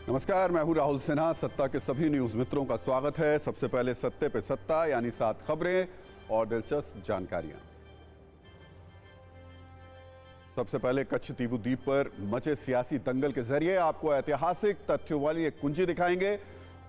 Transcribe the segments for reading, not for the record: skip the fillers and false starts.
नमस्कार, मैं हूं राहुल सिन्हा। सत्ता के सभी न्यूज मित्रों का स्वागत है। सबसे पहले सत्ते पे सत्ता यानी 7 खबरें और दिलचस्प जानकारियां। सबसे पहले कच्छ तीवू द्वीप पर मचे सियासी दंगल के जरिए आपको ऐतिहासिक तथ्यों वाली एक कुंजी दिखाएंगे।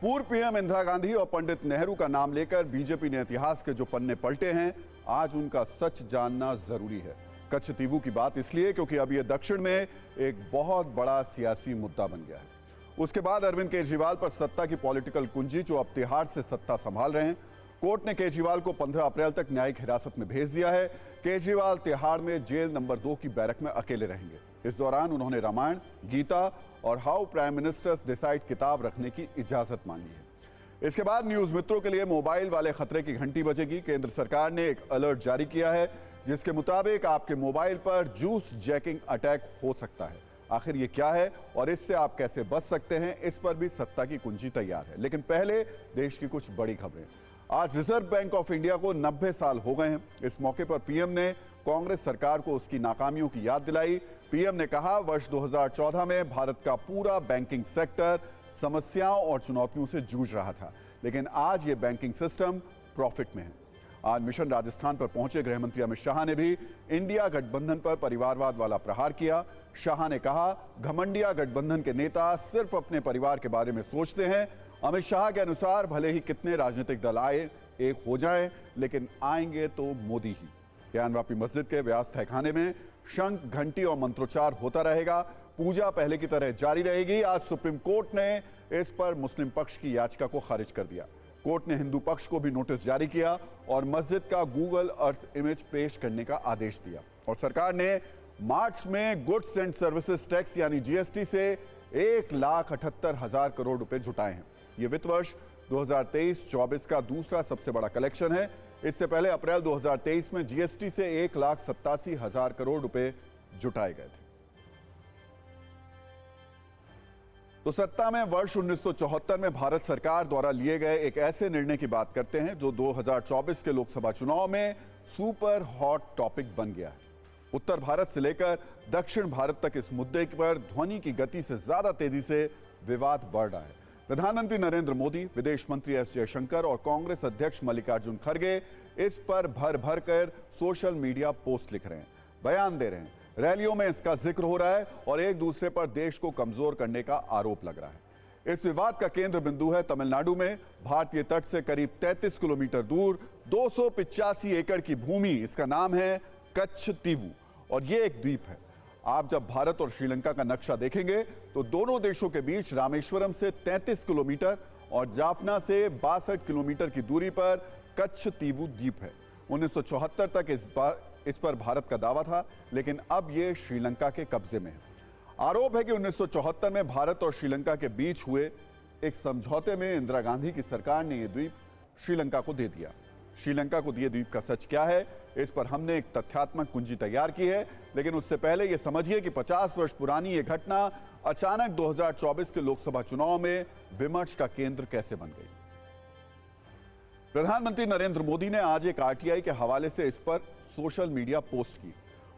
पूर्व पीएम इंदिरा गांधी और पंडित नेहरू का नाम लेकर बीजेपी ने इतिहास के जो पन्ने पलटे हैं, आज उनका सच जानना जरूरी है। कच्छ तीवू की बात इसलिए क्योंकि अब यह दक्षिण में एक बहुत बड़ा सियासी मुद्दा बन गया है। उसके बाद अरविंद केजरीवाल पर सत्ता की पॉलिटिकल कुंजी, जो अब तिहाड़ से सत्ता संभाल रहे हैं। कोर्ट ने केजरीवाल को 15 अप्रैल तक न्यायिक हिरासत में भेज दिया है। केजरीवाल तिहाड़ में जेल नंबर 2 की बैरक में अकेले रहेंगे। इस दौरान उन्होंने रामायण, गीता और हाउ प्राइम मिनिस्टर्स डिसाइड किताब रखने की इजाजत मांगी है। इसके बाद न्यूज मित्रों के लिए मोबाइल वाले खतरे की घंटी बजेगी। केंद्र सरकार ने एक अलर्ट जारी किया है, जिसके मुताबिक आपके मोबाइल पर जूस जैकिंग अटैक हो सकता है। आखिर ये क्या है और इससे आप कैसे बच सकते हैं, इस पर भी सत्ता की कुंजी तैयार है। लेकिन पहले देश की कुछ बड़ी खबरें। आज रिजर्व बैंक ऑफ इंडिया को 90 साल हो गए हैं। इस मौके पर पीएम ने कांग्रेस सरकार को उसकी नाकामियों की याद दिलाई। पीएम ने कहा, वर्ष 2014 में भारत का पूरा बैंकिंग सेक्टर समस्याओं और चुनौतियों से जूझ रहा था, लेकिन आज ये बैंकिंग सिस्टम प्रॉफिट में है। आज मिशन राजस्थान पर पहुंचे गृह मंत्री अमित शाह ने भी इंडिया गठबंधन पर परिवारवाद वाला प्रहार किया। शाह ने कहा, घमंडिया गठबंधन के नेता सिर्फ अपने परिवार के बारे में सोचते हैं। अमित शाह के अनुसार भले ही कितने राजनीतिक दल आए एक हो जाएं, लेकिन आएंगे तो मोदी ही। ज्ञानवापी मस्जिद के व्यास तहखाने में शंख, घंटी और मंत्रोच्चार होता रहेगा। पूजा पहले की तरह जारी रहेगी। आज सुप्रीम कोर्ट ने इस पर मुस्लिम पक्ष की याचिका को खारिज कर दिया। कोर्ट ने हिंदू पक्ष को भी नोटिस जारी किया और मस्जिद का गूगल अर्थ इमेज पेश करने का आदेश दिया। और सरकार ने मार्च में गुड्स एंड सर्विसेज टैक्स यानी जीएसटी से 1,78,000 करोड़ रुपए जुटाए हैं। ये वित्त वर्ष 2023-24 का दूसरा सबसे बड़ा कलेक्शन है। इससे पहले अप्रैल 2023 में जीएसटी से 1,87,000 करोड़ रुपए जुटाए गए थे। तो सत्ता में वर्ष 1974 में भारत सरकार द्वारा लिए गए एक ऐसे निर्णय की बात करते हैं जो 2024 के लोकसभा चुनाव में सुपर हॉट टॉपिक बन गया है। उत्तर भारत से लेकर दक्षिण भारत तक इस मुद्दे पर ध्वनि की गति से ज्यादा तेजी से विवाद बढ़ रहा है। प्रधानमंत्री नरेंद्र मोदी, विदेश मंत्री एस जयशंकर और कांग्रेस अध्यक्ष मल्लिकार्जुन खड़गे इस पर भर भर कर सोशल मीडिया पोस्ट लिख रहे हैं, बयान दे रहे हैं। रैलियों में इसका जिक्र हो रहा है और एक दूसरे पर देश को कमजोर करने का आरोप लग रहा है। इस विवाद का केंद्र बिंदु है तमिलनाडु में। भारतीय तट से करीब 33 किलोमीटर दूर 285 एकड़ की भूमि, इसका नाम है कच्छ तीवू और ये एक द्वीप है। आप जब भारत और श्रीलंका का नक्शा देखेंगे तो दोनों देशों के बीच रामेश्वरम से 33 किलोमीटर और जाफना से 62 किलोमीटर की दूरी पर कच्छ तीवू द्वीप है। 1974 तक इस पर भारत का दावा था, लेकिन अब यह श्रीलंका के कब्जे में है। आरोप है कि 1974 में भारत और श्रीलंका के बीच हुए एक समझौते में इंदिरा गांधी की सरकार ने यह द्वीप श्रीलंका को दे दिया। श्रीलंका को दिए द्वीप का सच क्या है, इस पर हमने एक तथ्यात्मक कुंजी तैयार की है। लेकिन उससे पहले यह समझिए कि 50 वर्ष पुरानी यह घटना अचानक 2024 के लोकसभा चुनाव में विमर्श का केंद्र कैसे बन गई। प्रधानमंत्री नरेंद्र मोदी ने आज एक आरटीआई के हवाले से इस पर सोशल मीडिया पोस्ट की।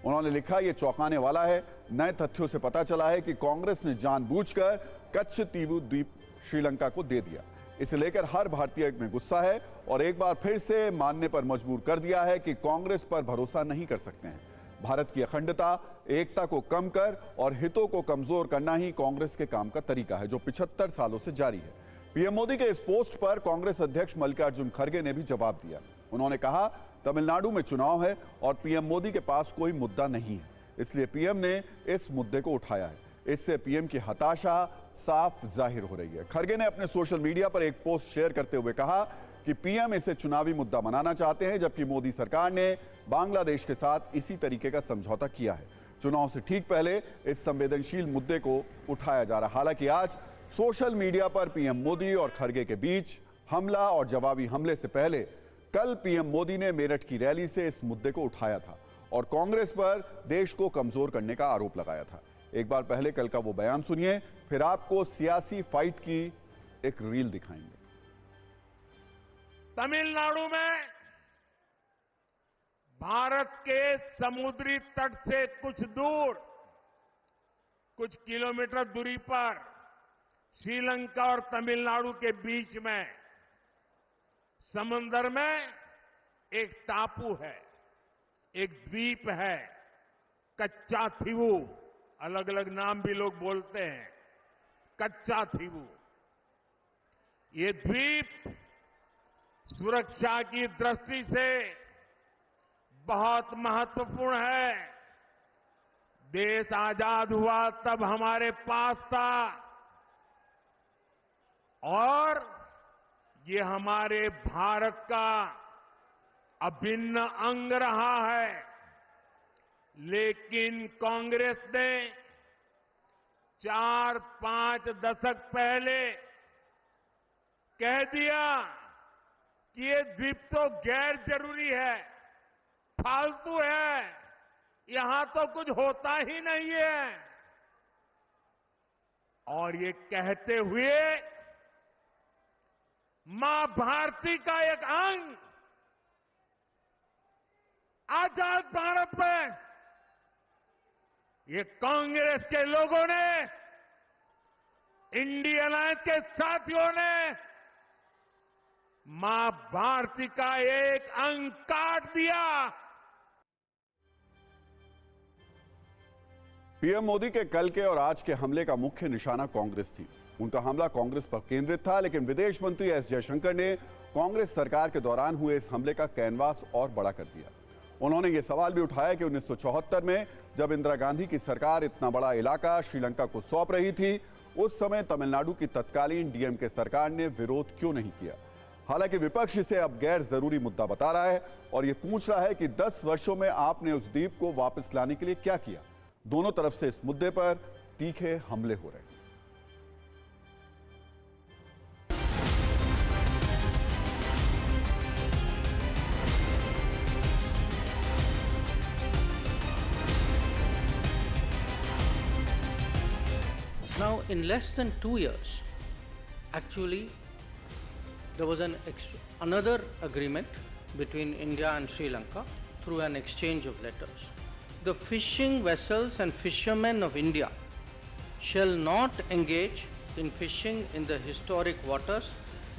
उन्होंने लिखा, यह चौंकाने वाला है। नए तथ्यों से पता चला है कि कांग्रेस ने जानबूझकर कच्छ तीवू द्वीप श्रीलंका को दे दिया। इसे लेकर हर भारतीय में गुस्सा है और एक बार फिर से मानने पर मजबूर कर दिया है कि कांग्रेस पर भरोसा नहीं कर सकते हैं। भारत की अखंडता, एकता को कम कर और हितों को कमजोर करना ही कांग्रेस के काम का तरीका है, जो 75 सालों से जारी है। पीएम मोदी के इस पोस्ट पर कांग्रेस अध्यक्ष मल्लिकार्जुन खड़गे ने भी जवाब दिया। उन्होंने कहा, तमिलनाडु में चुनाव है और पीएम मोदी के पास कोई मुद्दा नहीं है, इसलिए पीएम ने इस मुद्दे को उठाया है। इससे पीएम की हताशा साफ जाहिर हो रही है। खड़गे ने अपने सोशल मीडिया पर एक पोस्ट शेयर करते हुए कहा कि पीएम इसे चुनावी मुद्दा बनाना चाहते हैं, जबकि मोदी सरकार ने बांग्लादेश के साथ इसी तरीके का समझौता किया है। चुनाव से ठीक पहले इस संवेदनशील मुद्दे को उठाया जा रहा। हालांकि आज सोशल मीडिया पर पीएम मोदी और खड़गे के बीच हमला और जवाबी हमले से पहले कल पीएम मोदी ने मेरठ की रैली से इस मुद्दे को उठाया था और कांग्रेस पर देश को कमजोर करने का आरोप लगाया था। एक बार पहले कल का वो बयान सुनिए, फिर आपको सियासी फाइट की एक रील दिखाएंगे। तमिलनाडु में भारत के समुद्री तट से कुछ दूर, कुछ किलोमीटर दूरी पर श्रीलंका और तमिलनाडु के बीच में समंदर में एक टापू है, एक द्वीप है, कच्चा थीवू, अलग अलग नाम भी लोग बोलते हैं, कच्चा थीवू। ये द्वीप सुरक्षा की दृष्टि से बहुत महत्वपूर्ण है। देश आजाद हुआ तब हमारे पास था और ये हमारे भारत का अभिन्न अंग रहा है। लेकिन कांग्रेस ने 4-5 दशक पहले कह दिया कि ये द्वीप तो गैर जरूरी है, फालतू है, यहां तो कुछ होता ही नहीं है। और ये कहते हुए मां भारती का एक अंग आजाद भारत में ये कांग्रेस के लोगों ने, इंडियन अलायंस के साथियों ने मां भारती का एक अंग काट दिया। पीएम मोदी के कल के और आज के हमले का मुख्य निशाना कांग्रेस थी। उनका हमला कांग्रेस पर केंद्रित था, लेकिन विदेश मंत्री एस जयशंकर ने कांग्रेस सरकार के दौरान हुए इस हमले का कैनवास और बड़ा कर दिया। उन्होंने ये सवाल भी उठाया कि 1974 में जब इंदिरा गांधी की सरकार इतना बड़ा इलाका श्रीलंका को सौंप रही थी, उस समय तमिलनाडु की तत्कालीन डीएमके सरकार ने विरोध क्यों नहीं किया। हालांकि विपक्ष इसे अब गैर जरूरी मुद्दा बता रहा है और ये पूछ रहा है कि 10 वर्षों में आपने उस द्वीप को वापस लाने के लिए क्या किया। दोनों तरफ से इस मुद्दे पर तीखे हमले हो रहे हैं। Now, in less than 2 years, actually, there was another agreement between India and Sri Lanka through an exchange of letters. The fishing vessels and fishermen of India shall not engage in fishing in the historic waters,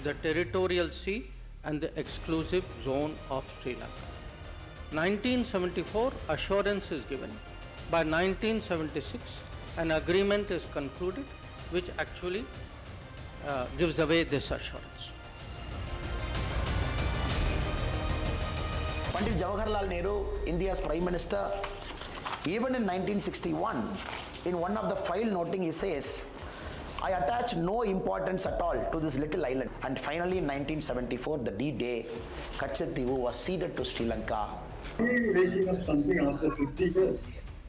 the territorial sea, and the exclusive zone of Sri Lanka. 1974, assurance is given. By 1976, an agreement is concluded which actually gives away this assurance. Pandit Jawaharlal Nehru, India's Prime Minister, even in 1961, in one of the file noting he says, I attach no importance at all to this little island. And finally in 1974, the D-Day, Kachativu was ceded to Sri Lanka. Why are you making up something after 50 years?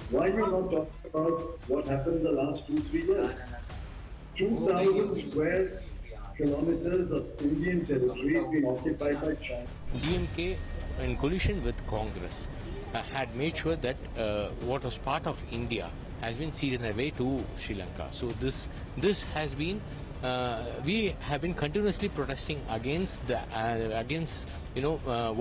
Why are you not talking about what happened in the last 2-3 years? 2,000 square kilometers of Indian territory has been occupied by China. DMK, in collision with Congress, had made sure that what was part of India has been ceded away to Sri Lanka. So this has been we have been continuously protesting against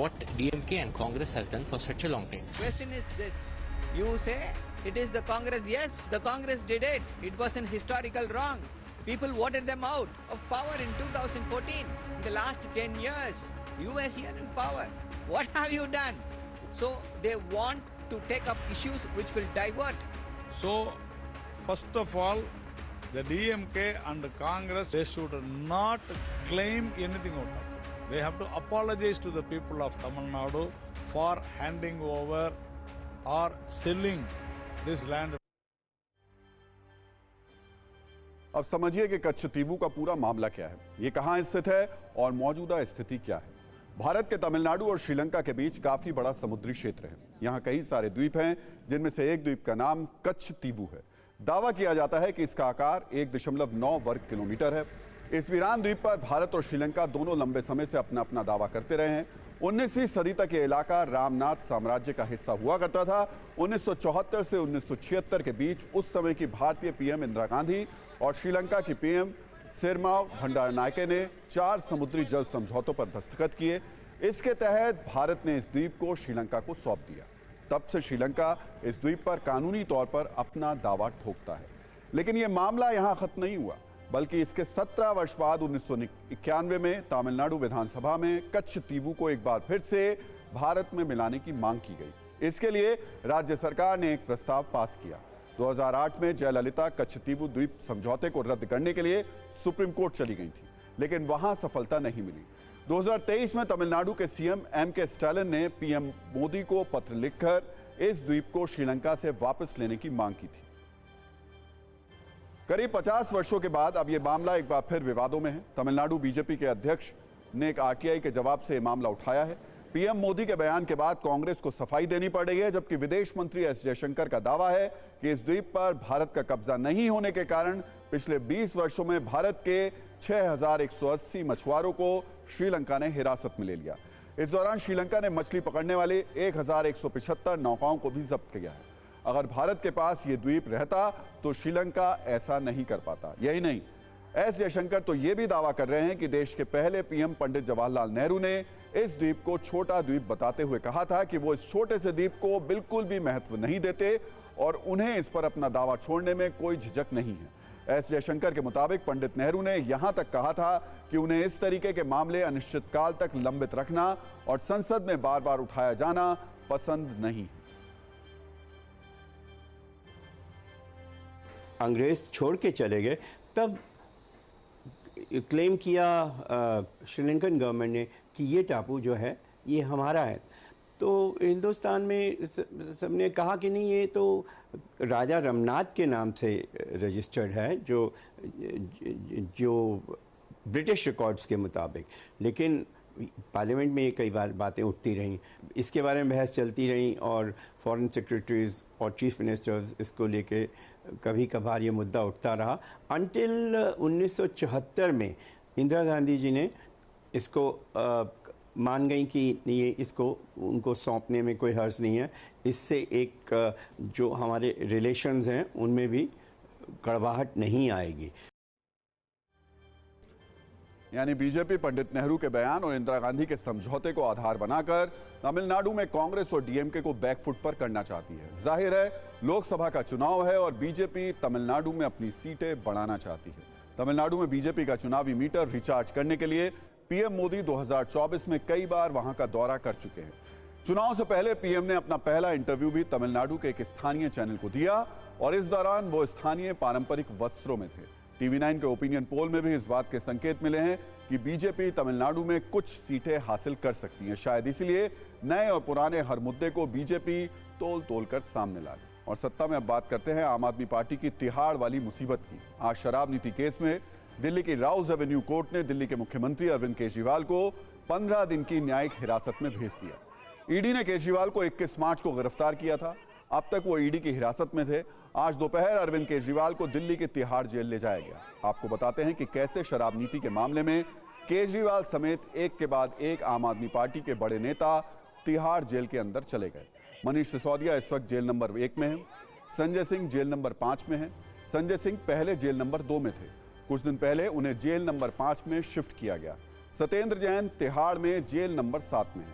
what DMK and Congress has done for such a long time. Question is this: you say it is the Congress. Yes, the Congress did it. It was an historical wrong. People voted them out of power in 2014. In the last 10 years, you were here in power. What have you done? So they want to take up issues which will divert. So, first of all, the DMK and the Congress, they should not claim anything out of it. They have to apologize to the people of Tamil Nadu for handing over or selling this land. अब समझिए कि कच्छतीवू का पूरा मामला क्या है, ये कहां स्थित है और मौजूदा स्थिति क्या है। भारत के तमिलनाडु और श्रीलंका के बीच काफी बड़ा समुद्री क्षेत्र है। यहां कई सारे द्वीप हैं, जिनमें से एक द्वीप का नाम कच्छतीवू है। दावा किया जाता है कि इसका आकार 1.9 वर्ग किलोमीटर है। इस वीरान द्वीप पर भारत और श्रीलंका दोनों लंबे समय से अपना अपना दावा करते रहे हैं। 19वीं सदी तक ये इलाका रामनाथ साम्राज्य का हिस्सा हुआ करता था। 1974 से 1976 के बीच उस समय की भारतीय पीएम इंदिरा गांधी और श्रीलंका की पीएम सिरमाव भंडारनायके ने 4 समुद्री जल समझौतों पर दस्तखत किए। इसके तहत भारत ने इस द्वीप को श्रीलंका को सौंप दिया। तब से श्रीलंका इस द्वीप पर कानूनी तौर पर अपना दावा ठोकता है। लेकिन यह मामला यहां खत्म नहीं हुआ। बल्कि इसके 17 वर्ष बाद 1991 में तमिलनाडु विधानसभा में कच्छतीवु को एक बार फिर से भारत में मिलाने की मांग की गई। इसके लिए राज्य सरकार ने एक प्रस्ताव पास किया। 2008 में जयललिता कच्छतीवु द्वीप समझौते को रद्द करने के लिए सुप्रीम कोर्ट चली गई थी, लेकिन वहां सफलता नहीं मिली। 2023 में तमिलनाडु के सीएम एम.के. स्टालिन ने पीएम मोदी को पत्र लिखकर इस द्वीप को श्रीलंका से वापस लेने की मांग की थी। करीब 50 वर्षों के बाद अब यह मामला एक बार फिर विवादों में है। तमिलनाडु बीजेपी के अध्यक्ष ने एक आरटीआई के जवाब से यह मामला उठाया है। पीएम मोदी के बयान के बाद कांग्रेस को सफाई देनी पड़ रही है, जबकि विदेश मंत्री एस जयशंकर का दावा है कि इस द्वीप पर भारत का कब्जा नहीं होने के कारण पिछले 20 वर्षों में भारत के 6,180 मछुआरों को श्रीलंका ने हिरासत में ले लिया। इस दौरान श्रीलंका ने मछली पकड़ने वाली 1,175 नौकाओं को भी जब्त किया है। अगर भारत के पास ये द्वीप रहता तो श्रीलंका ऐसा नहीं कर पाता। यही नहीं, एस जयशंकर तो ये भी दावा कर रहे हैं कि देश के पहले पीएम पंडित जवाहरलाल नेहरू ने इस द्वीप को छोटा द्वीप बताते हुए कहा था कि वो इस छोटे से द्वीप को बिल्कुल भी महत्व नहीं देते और उन्हें इस पर अपना दावा छोड़ने में कोई झिझक नहीं है। एस जयशंकर के मुताबिक पंडित नेहरू ने यहां तक कहा था कि उन्हें इस तरीके के मामले अनिश्चितकाल तक लंबित रखना और संसद में बार बार उठाया जाना पसंद नहीं। अंग्रेज छोड़ के चले गए, तब क्लेम किया श्रीलंकन गवर्नमेंट ने कि ये टापू जो है ये हमारा है। तो हिंदुस्तान में सबने कहा कि नहीं, ये तो राजा रमनाथ के नाम से रजिस्टर्ड है, जो ब्रिटिश रिकॉर्ड्स के मुताबिक। लेकिन पार्लियामेंट में कई बार बातें उठती रहीं, इसके बारे में बहस चलती रहीं और फॉरेन सेक्रेटरीज और चीफ मिनिस्टर्स इसको लेके कभी कभार ये मुद्दा उठता रहा, अनटिल 1974 में इंदिरा गांधी जी ने इसको मान गई कि ये इसको उनको सौंपने में कोई हर्ज नहीं है। इससे एक जो हमारे रिलेशंस हैं उनमें भी कड़वाहट नहीं आएगी। यानी बीजेपी पंडित नेहरू के बयान और इंदिरा गांधी के समझौते को आधार बनाकर तमिलनाडु में कांग्रेस और डीएमके को बैकफुट पर करना चाहती है। जाहिर है लोकसभा का चुनाव है और बीजेपी तमिलनाडु में अपनी सीटें बढ़ाना चाहती है। तमिलनाडु में बीजेपी का चुनावी मीटर रिचार्ज करने के लिए पीएम मोदी 2024 में कई बार वहां का दौरा कर चुके हैं। चुनाव से पहले पीएम ने अपना पहला इंटरव्यू भी तमिलनाडु के एक स्थानीय चैनल को दिया और इस दौरान वो स्थानीय पारंपरिक वस्त्रों में थे। TV9 के ओपिनियन पोल में भी इस बात के संकेत मिले हैं कि बीजेपी तमिलनाडु में कुछ सीटें हासिल कर सकती है। शायद इसलिए नए और पुराने हर मुद्दे को बीजेपी तोल कर सामने ला रही। और सत्ता में अब बात करते हैं आम आदमी पार्टी की तिहाड़ वाली मुसीबत की। आज शराब नीति केस में दिल्ली की राउज एवेन्यू कोर्ट ने दिल्ली के मुख्यमंत्री अरविंद केजरीवाल को 15 दिन की न्यायिक हिरासत में भेज दिया। ईडी ने केजरीवाल को 21 मार्च को गिरफ्तार किया था। अब तक वो ईडी की हिरासत में थे। आज दोपहर अरविंद केजरीवाल को दिल्ली के तिहाड़ जेल ले जाया गया। आपको बताते हैं कि कैसे शराब नीति के मामले में केजरीवाल समेत एक के बाद एक आम आदमी पार्टी के बड़े नेता तिहाड़ जेल के अंदर चले गए। मनीष सिसोदिया इस वक्त जेल नंबर 1 में है। संजय सिंह जेल नंबर 5 में है। संजय सिंह पहले जेल नंबर 2 में थे। कुछ दिन पहले उन्हें जेल नंबर 5 में शिफ्ट किया गया। सत्येंद्र जैन तिहाड़ में जेल नंबर 7 में है।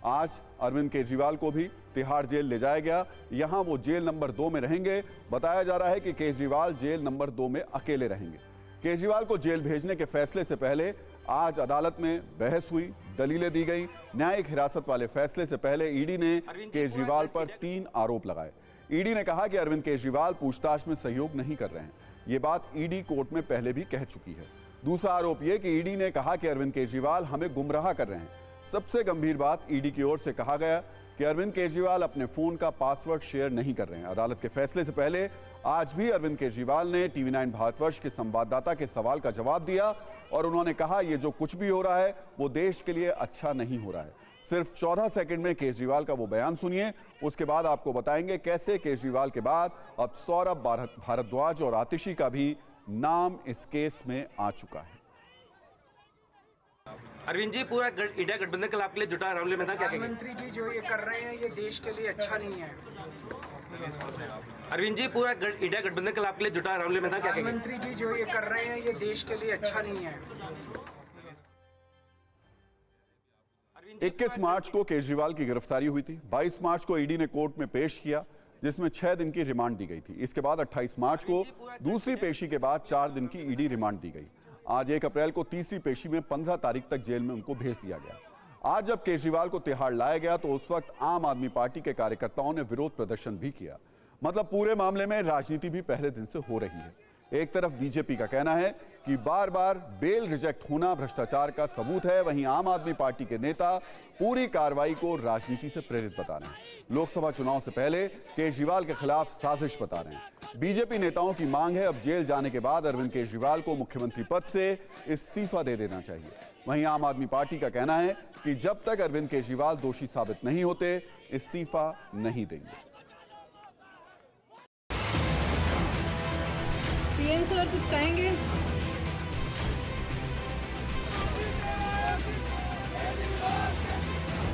आज अरविंद केजरीवाल को भी तिहाड़ जेल ले जाया गया। यहां वो जेल नंबर 2 में रहेंगे। बताया जा रहा है कि केजरीवाल जेल नंबर 2 में अकेले रहेंगे। केजरीवाल को जेल भेजने के फैसले से पहले आज अदालत में बहस हुई, दलीलें दी गई। न्यायिक हिरासत वाले फैसले से पहले ईडी ने केजरीवाल पर 3 आरोप लगाए। ईडी ने कहा कि अरविंद केजरीवाल पूछताछ में सहयोग नहीं कर रहे हैं। ये बात ईडी कोर्ट में पहले भी कह चुकी है। दूसरा आरोप यह कि ईडी ने कहा कि अरविंद केजरीवाल हमें गुमराह कर रहे हैं। सबसे गंभीर बात, ईडी की ओर से कहा गया कि अरविंद केजरीवाल अपने फोन का पासवर्ड शेयर नहीं कर रहे हैं। अदालत के फैसले से पहले आज भी अरविंद केजरीवाल ने TV9 भारतवर्ष के संवाददाता के सवाल का जवाब दिया और उन्होंने कहा ये जो कुछ भी हो रहा है वो देश के लिए अच्छा नहीं हो रहा है। सिर्फ 14 सेकंड में केजरीवाल का वो बयान सुनिए, उसके बाद आपको बताएंगे कैसे केजरीवाल के बाद अब सौरभ भारद्वाज और आतिशी का भी नाम इस केस में आ चुका है। अरविंद जी, पूरा इंडिया गठबंधन कल आपके लिए जुटा रामलीला मैदान, क्या कहेंगे? प्रधानमंत्री जी जो ये कर रहे हैं ये देश के लिए अच्छा नहीं है। अरविंद जी, पूरा इंडिया गठबंधन कल आपके लिए जुटा रामलीला मैदान, क्या कहेंगे? प्रधानमंत्री जी जो ये कर रहे हैं ये देश के लिए अच्छा नहीं है। 21 मार्च को केजरीवाल की गिरफ्तारी हुई थी। 22 मार्च को ईडी ने कोर्ट में पेश किया। जिसमें 6 दिन की रिमांड दी गई थी। इसके बाद 28 मार्च को दूसरी पेशी के बाद 4 दिन की ईडी रिमांड दी गई। आज 1 अप्रैल को तीसरी पेशी में 15 तारीख तक जेल में उनको भेज दिया गया। आज जब केजरीवाल को तिहाड़ लाया गया तो उस वक्त आम आदमी पार्टी के कार्यकर्ताओं ने विरोध प्रदर्शन भी किया। मतलब पूरे मामले में राजनीति भी पहले दिन से हो रही है। एक तरफ बीजेपी का कहना है कि बार बार बेल रिजेक्ट होना भ्रष्टाचार का सबूत है, वहीं आम आदमी पार्टी के नेता पूरी कार्रवाई को राजनीति से प्रेरित बता रहे हैं। लोकसभा चुनाव से पहले केजरीवाल के खिलाफ साजिश बता रहे हैं। बीजेपी नेताओं की मांग है अब जेल जाने के बाद अरविंद केजरीवाल को मुख्यमंत्री पद से इस्तीफा दे देना चाहिए। वहीं आम आदमी पार्टी का कहना है कि जब तक अरविंद केजरीवाल दोषी साबित नहीं होते इस्तीफा नहीं देंगे। सीएम सर कुछ कहेंगे?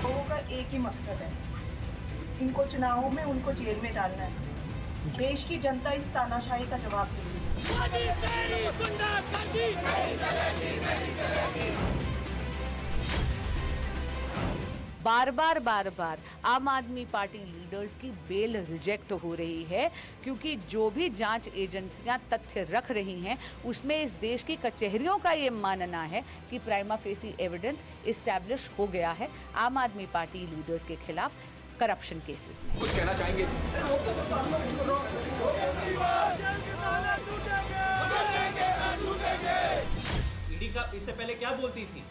लोगों का एक ही मकसद है, इनको चुनावों में उनको जेल में डालना है। देश की जनता इस तानाशाही का जवाब देगी। बार बार आम आदमी पार्टी लीडर्स की बेल रिजेक्ट हो रही है, क्योंकि जो भी जांच एजेंसियां तथ्य रख रही हैं उसमें इस देश की कचहरियों का ये मानना है कि प्राइमा फेसी एविडेंस इस्टेब्लिश हो गया है आम आदमी पार्टी लीडर्स के खिलाफ करप्शन केसेस में। कुछ कहना चाहेंगे? ईडी का इससे पहले क्या बोलती थी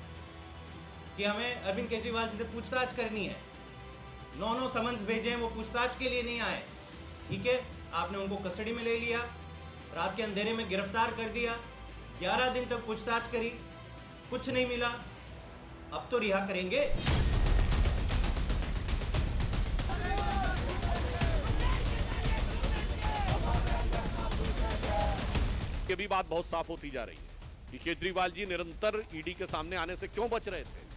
कि हमें अरविंद केजरीवाल जी से पूछताछ करनी है। 9 समन्स भेजे हैं, वो पूछताछ के लिए नहीं आए। ठीक है, आपने उनको कस्टडी में ले लिया, रात के अंधेरे में गिरफ्तार कर दिया, 11 दिन तक पूछताछ करी, कुछ नहीं मिला, अब तो रिहा करेंगे। ये भी बात बहुत साफ होती जा रही है कि केजरीवाल जी निरंतर ईडी के सामने आने से क्यों बच रहे थे।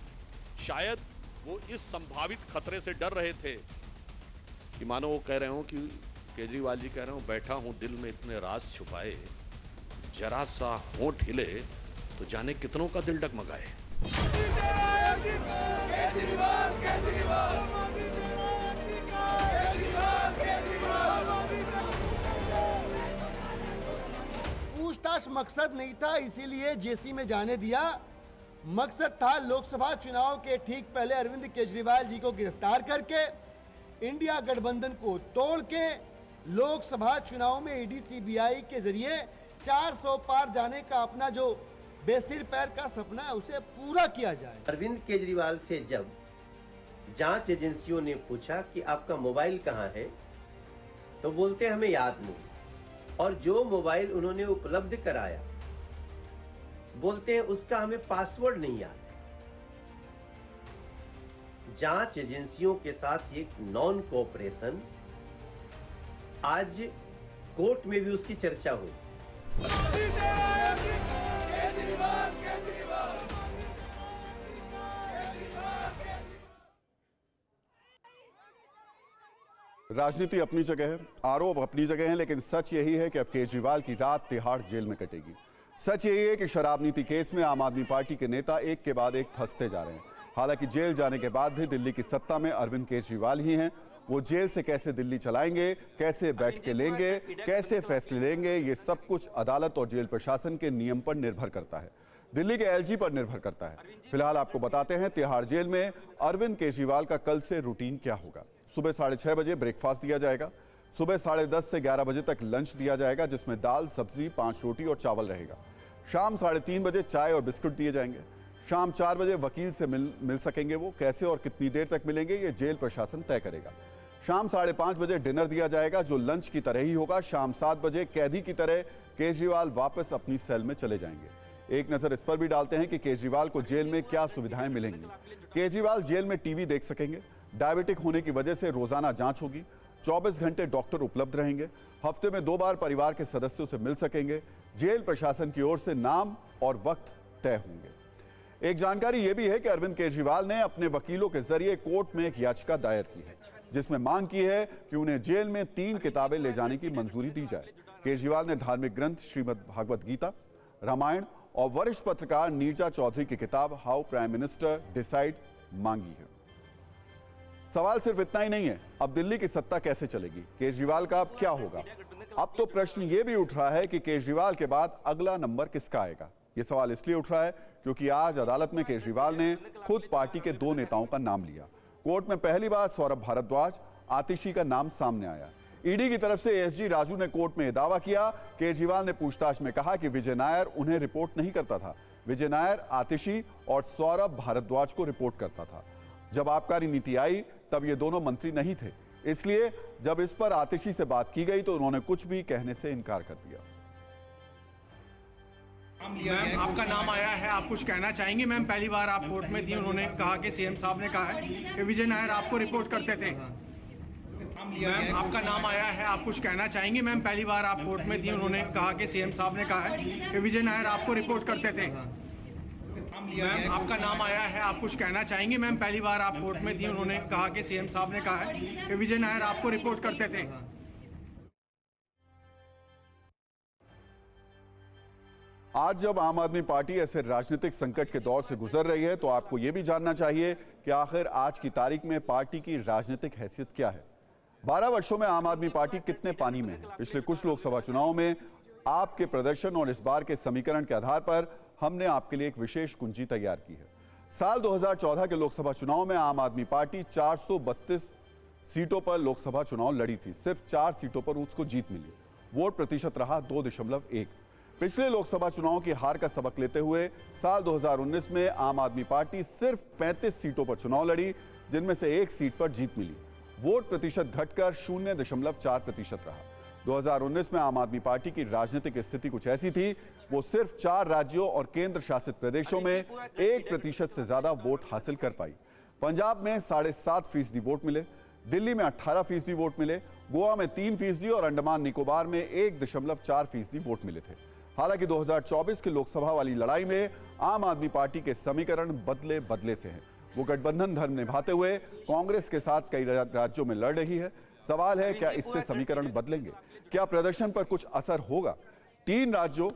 शायद वो इस संभावित खतरे से डर रहे थे कि मानो वो कह रहे हो कि केजरीवाल जी कह रहे हो बैठा हूं दिल में इतने राज छुपाए, जरा सा होंठ हिले तो जाने कितनों का दिल डगमगाए। पूछताछ मकसद नहीं था, इसीलिए जेसी में जाने दिया। मकसद था लोकसभा चुनाव के ठीक पहले अरविंद केजरीवाल जी को गिरफ्तार करके इंडिया गठबंधन को तोड़ के लोकसभा चुनाव में ईडी सीबीआई के जरिए 400 पार जाने का अपना जो बेसिर पैर का सपना है उसे पूरा किया जाए। अरविंद केजरीवाल से जब जांच एजेंसियों ने पूछा कि आपका मोबाइल कहां है, तो बोलते हमें याद नहीं, और जो मोबाइल उन्होंने उपलब्ध कराया बोलते हैं उसका हमें पासवर्ड नहीं याद है। जांच एजेंसियों के साथ एक नॉन कोऑपरेशन, आज कोर्ट में भी उसकी चर्चा हुई। राजनीति अपनी जगह है, आरोप अपनी जगह है, लेकिन सच यही है कि अब केजरीवाल की रात तिहाड़ जेल में कटेगी। सच यही है कि शराब नीति केस में आम आदमी पार्टी के नेता एक के बाद एक फंसते जा रहे हैं। हालांकि जेल जाने के बाद भी दिल्ली की सत्ता में अरविंद केजरीवाल ही हैं। वो जेल से कैसे दिल्ली चलाएंगे, कैसे बैठ के लेंगे, कैसे फैसले लेंगे, ये सब कुछ अदालत और जेल प्रशासन के नियम पर निर्भर करता है, दिल्ली के एलजी पर निर्भर करता है। फिलहाल आपको बताते हैं तिहाड़ जेल में अरविंद केजरीवाल का कल से रूटीन क्या होगा। सुबह 6:30 बजे ब्रेकफास्ट दिया जाएगा। सुबह 10:30 से 11 बजे तक लंच दिया जाएगा, जिसमें दाल, सब्जी, 5 रोटी और चावल रहेगा। शाम 3:30 बजे चाय और बिस्कुट दिए जाएंगे। शाम 4 बजे वकील से मिल सकेंगे। वो कैसे और कितनी देर तक मिलेंगे ये जेल प्रशासन तय करेगा। शाम 5:30 बजे डिनर दिया जाएगा, जो लंच की तरह ही होगा। शाम 7 बजे कैदी की तरह केजरीवाल वापस अपनी सेल में चले जाएंगे। एक नजर इस पर भी डालते हैं कि केजरीवाल को जेल में क्या सुविधाएं मिलेंगी। केजरीवाल जेल में टीवी देख सकेंगे। डायबिटिक होने की वजह से रोजाना जांच होगी। 24 घंटे डॉक्टर उपलब्ध रहेंगे। हफ्ते में 2 बार परिवार के सदस्यों से मिल सकेंगे। जेल प्रशासन की ओर से नाम और वक्त तय होंगे। एक जानकारी यह भी है कि अरविंद केजरीवाल ने अपने वकीलों के जरिए कोर्ट में एक याचिका दायर की है, जिसमें मांग की है कि उन्हें जेल में 3 किताबें ले जाने की मंजूरी दी जाए। केजरीवाल ने धार्मिक ग्रंथ श्रीमद् भागवत गीता, रामायण और वरिष्ठ पत्रकार नीरजा चौधरी की किताब हाउ प्राइम मिनिस्टर डिसाइड मांगी है। सवाल सिर्फ इतना ही नहीं है, अब दिल्ली की सत्ता कैसे चलेगी, केजरीवाल का अब क्या होगा। अब तो प्रश्न ये भी उठ रहा है कि केजरीवाल के बाद अगला नंबर किसका आएगा। ये सवाल इसलिए उठ रहा है क्योंकि आज अदालत में केजरीवाल ने खुद पार्टी के 2 नेताओं का नाम लिया। कोर्ट में पहली बार सौरभ भारद्वाज, आतिशी का नाम सामने आया। ईडी की तरफ से एसजी राजू ने कोर्ट में यह दावा किया, केजरीवाल ने पूछताछ में कहा कि विजय नायर उन्हें रिपोर्ट नहीं करता था। विजय नायर आतिशी और सौरभ भारद्वाज को रिपोर्ट करता था। जब आबकारी नीति आई तब ये दोनों मंत्री नहीं थे, इसलिए जब इस पर आतिशी से बात की गई तो उन्होंने कुछ भी कहने से इनकार कर दिया। मैम, आपका नाम आया है, आप कुछ कहना चाहेंगे? मैम, पहली बार आप कोर्ट में थी, उन्होंने कहा कि सीएम साहब ने कहा है कि विजय नायर आपको रिपोर्ट करते थे। मैम, आपका नाम आया है, आप कुछ कहना चाहेंगे? मैम, पहली बार आप कोर्ट में थी, उन्होंने कहा कि सीएम साहब ने कहा है कि विजय नायर आपको रिपोर्ट करते थे। मैम, आपका नाम आया है, आप कुछ कहना चाहेंगे? मैम, पहली बार आप कोर्ट में थी, उन्होंने कहा कि सीएम साहब ने कहा है कि विजय नायर आपको रिपोर्ट करते थे। आज जब आम आदमी पार्टी ऐसे राजनीतिक संकट के दौर से गुजर रही है तो आपको यह भी जानना चाहिए कि आखिर आज की तारीख में पार्टी की राजनीतिक हैसियत क्या है। 12 वर्षों में आम आदमी पार्टी कितने पानी में है। पिछले कुछ लोकसभा चुनावों में आपके प्रदर्शन और इस बार के समीकरण के आधार पर हमने आपके लिए एक विशेष कुंजी तैयार की है। साल 2014 के लोकसभा चुनाव में आम आदमी पार्टी 432 सीटों पर लोकसभा चुनाव लड़ी थी। सिर्फ 4 सीटों पर उसको जीत मिली। वोट प्रतिशत रहा 2.1। पिछले लोकसभा चुनाव की हार का सबक लेते हुए साल 2019 में आम आदमी पार्टी सिर्फ 35 सीटों पर चुनाव लड़ी, जिनमें से 1 सीट पर जीत मिली। वोट प्रतिशत घटकर 0.4% रहा। 2019 में आम आदमी पार्टी की राजनीतिक स्थिति कुछ ऐसी थी, वो सिर्फ 4 राज्यों और केंद्र शासित प्रदेशों में 1% से ज्यादा वोट हासिल कर पाई। पंजाब में 7.5% वोट मिले, दिल्ली में 18% वोट मिले, गोवा में 3% और अंडमान निकोबार में 1.4% वोट मिले थे। हालांकि 2024 की लोकसभा वाली लड़ाई में आम आदमी पार्टी के समीकरण बदले बदले से हैं। वो गठबंधन धर्म निभाते हुए कांग्रेस के साथ कई राज्यों में लड़ रही है। सवाल है, क्या इससे समीकरण बदलेंगे? क्या प्रदर्शन पर कुछ असर होगा? 3 राज्यों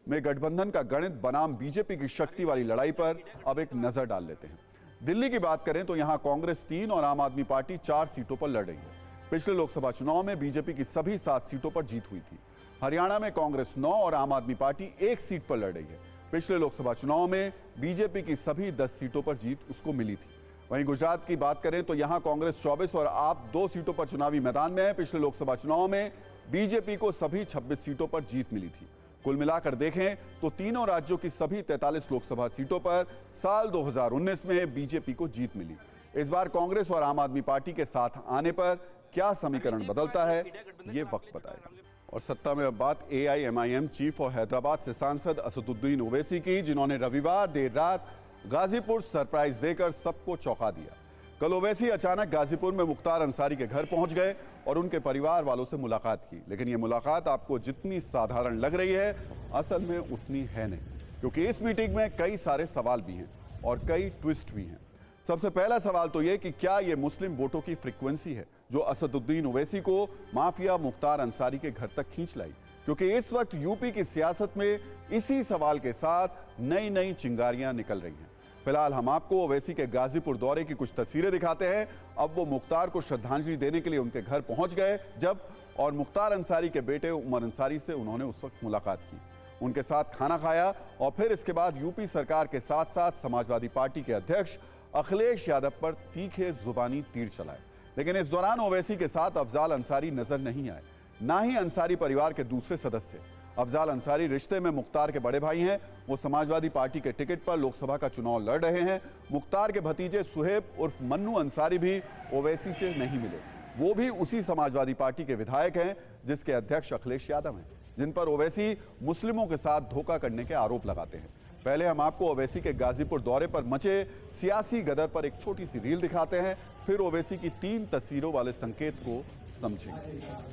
में गठबंधन का गणित बनाम बीजेपी की शक्ति वाली लड़ाई पर अब एक नजर डाल लेते हैं। दिल्ली की बात करें तो यहां कांग्रेस 3 और आम आदमी पार्टी 4 सीटों पर लड़ रही है। पिछले लोकसभा चुनाव में बीजेपी की सभी 7 सीटों पर जीत हुई थी। हरियाणा में कांग्रेस 9 और आम आदमी पार्टी 1 सीट पर लड़ रही है। पिछले लोकसभा चुनाव में बीजेपी की सभी 10 सीटों पर जीत उसको मिली थी। वहीं गुजरात की बात करें तो यहां कांग्रेस 24 और आप 2 सीटों पर चुनावी मैदान में है। पिछले लोकसभा चुनाव में बीजेपी को सभी 26 सीटों पर जीत मिली थी। कुल मिलाकर देखें तो तीनों राज्यों की सभी 43 लोकसभा सीटों पर साल 2019 में बीजेपी को जीत मिली। इस बार कांग्रेस और आम आदमी पार्टी के साथ आने पर क्या समीकरण बदलता है, ये वक्त बताएगा। और सत्ता में अब बात AIMIM चीफ और हैदराबाद से सांसद असदुद्दीन ओवैसी की, जिन्होंने रविवार देर रात गाजीपुर सरप्राइज देकर सबको चौंका दिया। कल ओवैसी अचानक गाजीपुर में मुख्तार अंसारी के घर पहुंच गए और उनके परिवार वालों से मुलाकात की। लेकिन ये मुलाकात आपको जितनी साधारण लग रही है, असल में उतनी है नहीं, क्योंकि इस मीटिंग में कई सारे सवाल भी हैं और कई ट्विस्ट भी हैं। सबसे पहला सवाल तो ये कि क्या ये मुस्लिम वोटों की फ्रीक्वेंसी है जो असदुद्दीन ओवैसी को माफिया मुख्तार अंसारी के घर तक खींच लाई, क्योंकि इस वक्त यूपी की सियासत में इसी सवाल के साथ नई नई चिंगारियां निकल रही हैं। फिलहाल हम आपको ओवैसी के गाजीपुर दौरे की कुछ तस्वीरें दिखाते हैं। अब वो मुख्तार को श्रद्धांजलि देने के लिए उनके घर पहुंच गए जब, और मुख्तार अंसारी के बेटे उमर अंसारी से उन्होंने उस वक्त मुलाकात की, उनके साथ खाना खाया और फिर इसके बाद यूपी सरकार के साथ साथ समाजवादी पार्टी के अध्यक्ष अखिलेश यादव पर तीखे जुबानी तीर चलाए। लेकिन इस दौरान ओवैसी के साथ अफजाल अंसारी नजर नहीं आए, ना ही अंसारी परिवार के दूसरे सदस्य। अफजाल अंसारी रिश्ते में मुख्तार के बड़े भाई हैं। वो समाजवादी पार्टी के टिकट पर लोकसभा का चुनाव लड़ रहे हैं। मुख्तार के भतीजे सुहेब उर्फ मन्नू अंसारी भी ओवैसी से नहीं मिले। वो भी उसी समाजवादी पार्टी के विधायक हैं जिसके अध्यक्ष अखिलेश यादव हैं, जिन पर ओवैसी मुस्लिमों के साथ धोखा करने के आरोप लगाते हैं। पहले हम आपको ओवैसी के गाजीपुर दौरे पर मचे सियासी गदर पर एक छोटी सी रील दिखाते हैं, फिर ओवैसी की 3 तस्वीरों वाले संकेत को समझेंगे।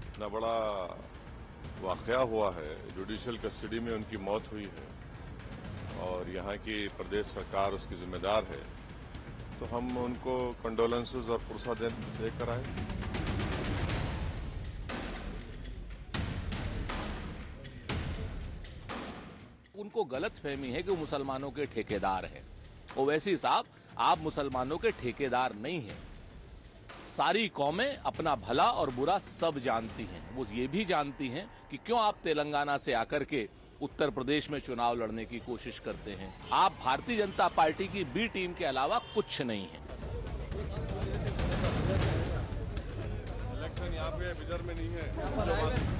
इतना बड़ा वाकया हुआ है, जुडिशियल कस्टडी में उनकी मौत हुई है और यहाँ की प्रदेश सरकार उसकी जिम्मेदार है, तो हम उनको कंडोलेंसेस और पुरसा देकर आए। उनको गलतफहमी है कि वो मुसलमानों के ठेकेदार हैं। ओवैसी साहब, आप मुसलमानों के ठेकेदार नहीं हैं। सारी कौमें अपना भला और बुरा सब जानती हैं। वो ये भी जानती हैं कि क्यों आप तेलंगाना से आकर के उत्तर प्रदेश में चुनाव लड़ने की कोशिश करते हैं। आप भारतीय जनता पार्टी की बी टीम के अलावा कुछ नहीं है। इलेक्शन यहाँ पे बिदर में नहीं है।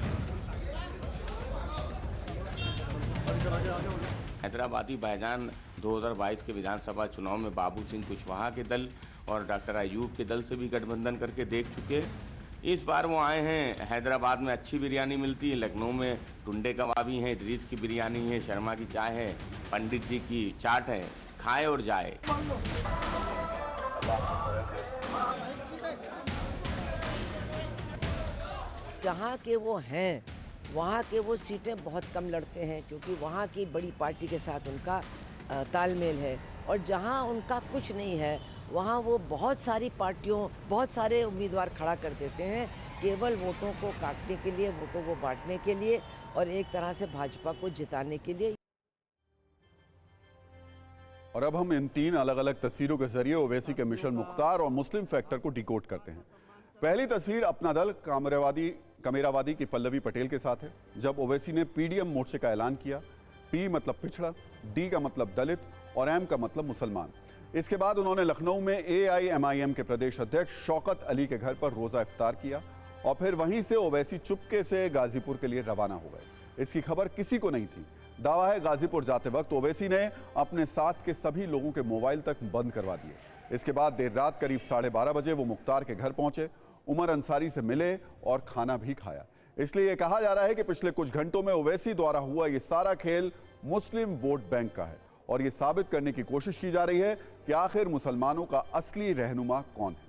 हैदराबादी भाईजान 2022 के विधानसभा चुनाव में बाबू सिंह कुशवाहा के दल और डॉक्टर अयूब के दल से भी गठबंधन करके देख चुके। इस बार वो आए हैं। हैदराबाद में अच्छी बिरयानी मिलती है, लखनऊ में टुंडे कबाबी हैं, इदरीस की बिरयानी है, शर्मा की चाय है, पंडित जी की चाट है, खाए और जाए। जहाँ के वो हैं वहाँ के वो सीटें बहुत कम लड़ते हैं, क्योंकि वहाँ की बड़ी पार्टी के साथ उनका तालमेल है। और जहाँ उनका कुछ नहीं है वहाँ वो बहुत सारी पार्टियों, बहुत सारे उम्मीदवार खड़ा कर देते हैं, केवल वोटों को काटने के लिए, वोटों को बांटने के लिए और एक तरह से भाजपा को जिताने के लिए। और अब हम इन 3 अलग अलग तस्वीरों के जरिए ओवैसी के मिशन मुख्तार और मुस्लिम फैक्टर को डिकोड करते हैं। पहली तस्वीर अपना दल कमेरावादी की पल्लवी पटेल के साथ है, जब ओवैसी ने पीडीएम मोर्चे का ऐलान किया। पी मतलब पिछड़ा, डी का मतलब दलित और एम का मतलब मुसलमान। इसके बाद उन्होंने लखनऊ में एआईएमआईएम के प्रदेश अध्यक्ष शौकत अली के घर पर रोजा इफ्तार किया और फिर वहीं से ओवैसी चुपके से गाजीपुर के लिए रवाना हो गए। इसकी खबर किसी को नहीं थी। दावा है गाजीपुर जाते वक्त ओवैसी ने अपने साथ के सभी लोगों के मोबाइल तक बंद करवा दिए। इसके बाद देर रात करीब 12:30 बजे वो मुख्तार के घर पहुंचे, उमर अंसारी से मिले और खाना भी खाया। इसलिए यह कहा जा रहा है कि पिछले कुछ घंटों में ओवैसी द्वारा हुआ ये सारा खेल मुस्लिम वोट बैंक का है और ये साबित करने की कोशिश की जा रही है कि आखिर मुसलमानों का असली रहनुमा कौन है।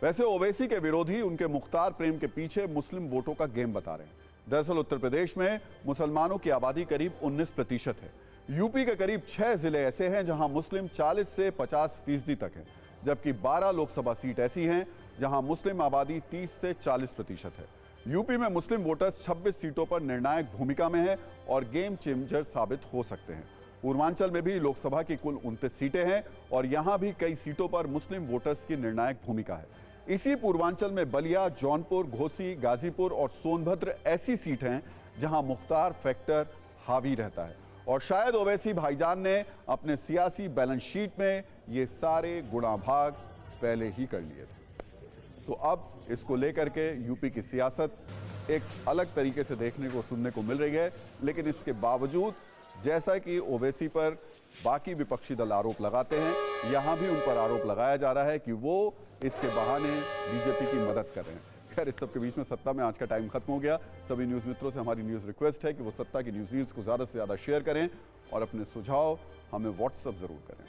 वैसे ओवैसी के विरोधी उनके मुख्तार प्रेम के पीछे मुस्लिम वोटों का गेम बता रहे हैं। दरअसल उत्तर प्रदेश में मुसलमानों की आबादी करीब 19% है। यूपी के करीब 6 जिले ऐसे हैं जहां मुस्लिम 40 से 50% तक है, जबकि 12 लोकसभा सीट ऐसी हैं जहां मुस्लिम आबादी 30 से 40% है। यूपी में मुस्लिम वोटर्स 26 सीटों पर निर्णायक भूमिका में हैं और गेम चेंजर साबित हो सकते हैं। पूर्वांचल में भी लोकसभा की कुल 29 सीटें हैं और यहां भी कई सीटों पर मुस्लिम वोटर्स की निर्णायक भूमिका है। इसी पूर्वांचल में बलिया, जौनपुर, घोसी, गाजीपुर और सोनभद्र ऐसी सीट हैं जहां मुख्तार फैक्टर हावी रहता है और शायद ओवैसी भाईजान ने अपने सियासी बैलेंस शीट में ये सारे गुणा भाग पहले ही कर लिए थे। तो अब इसको लेकर के यूपी की सियासत एक अलग तरीके से देखने को, सुनने को मिल रही है। लेकिन इसके बावजूद जैसा कि ओवैसी पर बाकी विपक्षी दल आरोप लगाते हैं, यहां भी उन पर आरोप लगाया जा रहा है कि वो इसके बहाने बीजेपी की मदद कर रहे हैं। खैर, इस सब के बीच में सत्ता में आज का टाइम खत्म हो गया। सभी न्यूज़ मित्रों से हमारी न्यूज़ रिक्वेस्ट है कि वो सत्ता की न्यूज़ रील्स को ज़्यादा से ज़्यादा शेयर करें और अपने सुझाव हमें व्हाट्सएप ज़रूर करें।